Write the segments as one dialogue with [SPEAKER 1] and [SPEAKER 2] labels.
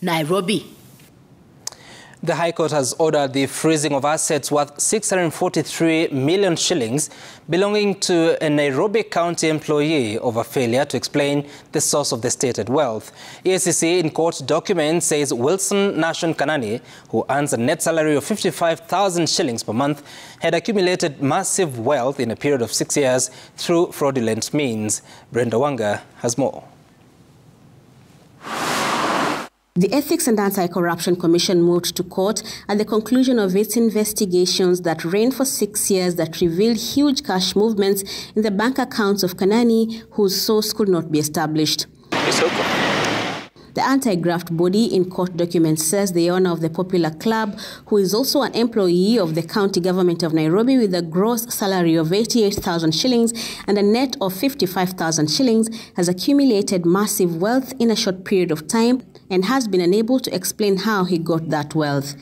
[SPEAKER 1] Nairobi.
[SPEAKER 2] The High Court has ordered the freezing of assets worth 643 million shillings belonging to a Nairobi County employee over failure to explain the source of the stated wealth. EACC in court documents says Wilson Nashon Kanani, who earns a net salary of 55,000 shillings per month, had accumulated massive wealth in a period of 6 years through fraudulent means. Brenda Wanga has more.
[SPEAKER 3] The Ethics and Anti-Corruption Commission moved to court at the conclusion of its investigations that ran for 6 years that revealed huge cash movements in the bank accounts of Kanani, whose source could not be established. The anti-graft body in court documents says the owner of the Popular Club, who is also an employee of the county government of Nairobi with a gross salary of 88,000 shillings and a net of 55,000 shillings, has accumulated massive wealth in a short period of time and has been unable to explain how he got that wealth.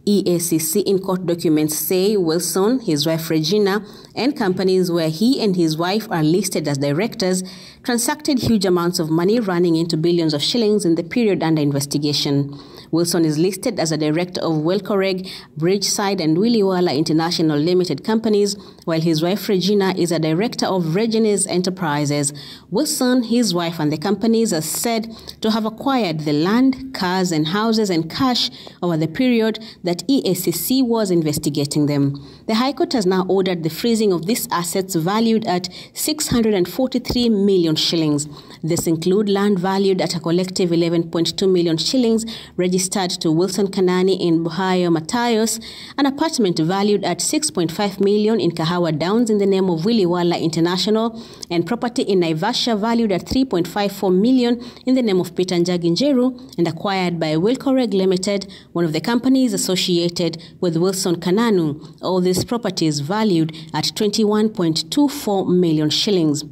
[SPEAKER 3] EACC in court documents say Wilson, his wife Regina, and companies where he and his wife are listed as directors transacted huge amounts of money running into billions of shillings in the period under investigation. Wilson is listed as a director of Welcoreg, Bridgeside and Williwala International Limited companies, while his wife Regina is a director of Regines Enterprises. Wilson, his wife and the companies are said to have acquired the land, cars and houses and cash over the period that EACC was investigating them. The High Court has now ordered the freezing of these assets valued at 643 million shillings. This includes land valued at a collective 11.2 million shillings registered to Wilson Kanani in Buhayo, Matayos, an apartment valued at 6.5 million in Kahawa Downs in the name of Williwala International, and property in Naivasha valued at 3.54 million in the name of Peter Njagi Njeru and acquired by Welcoreg Limited, one of the companies associated with Wilson Kanani. All these properties valued at 21.24 million shillings.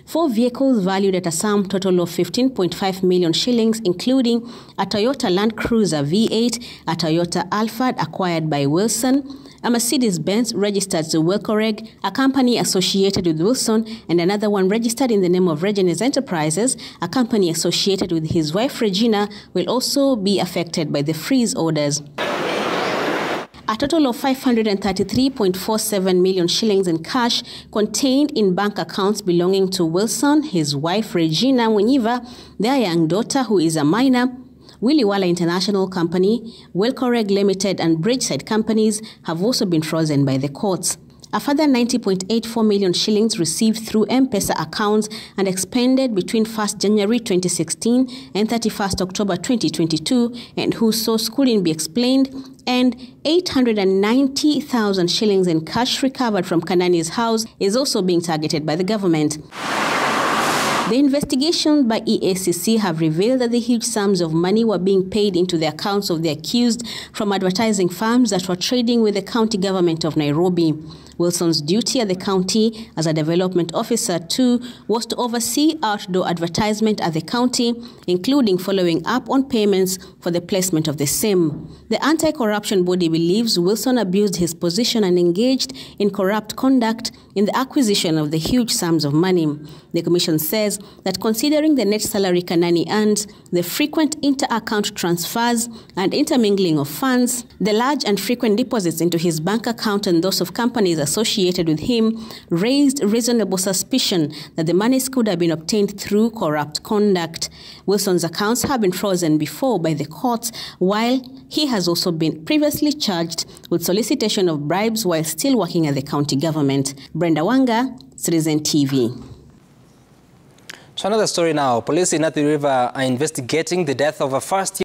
[SPEAKER 3] 4 vehicles valued at a sum total of 15.5 million shillings, including a Toyota Land Cruiser V8, a Toyota Alphard acquired by Wilson, a Mercedes-Benz registered to Welcoreg, a company associated with Wilson, and another one registered in the name of Regines Enterprises, a company associated with his wife Regina, will also be affected by the freeze orders. A total of 533.47 million shillings in cash contained in bank accounts belonging to Wilson, his wife Regina Mwenyiva, their young daughter who is a minor, Williwala International Company, Welcoreg Limited and Bridgeside companies have also been frozen by the courts. A further 90.84 million shillings received through M-Pesa accounts and expended between 1st January 2016 and 31st October 2022 and whose source couldn't be explained, and 890,000 shillings in cash recovered from Kanani's house is also being targeted by the government. The investigations by EACC have revealed that the huge sums of money were being paid into the accounts of the accused from advertising firms that were trading with the county government of Nairobi. Wilson's duty at the county as a development officer too was to oversee outdoor advertisement at the county, including following up on payments for the placement of the same. The anti-corruption body believes Wilson abused his position and engaged in corrupt conduct in the acquisition of the huge sums of money. The commission says that considering the net salary Kanani earns, the frequent inter-account transfers and intermingling of funds, the large and frequent deposits into his bank account and those of companies associated with him, raised reasonable suspicion that the monies could have been obtained through corrupt conduct. Wilson's accounts have been frozen before by the courts, while he has also been previously charged with solicitation of bribes while still working at the county government. Brenda Wanga, Citizen TV.
[SPEAKER 2] So another story now. Police in Athi River are investigating the death of a first-year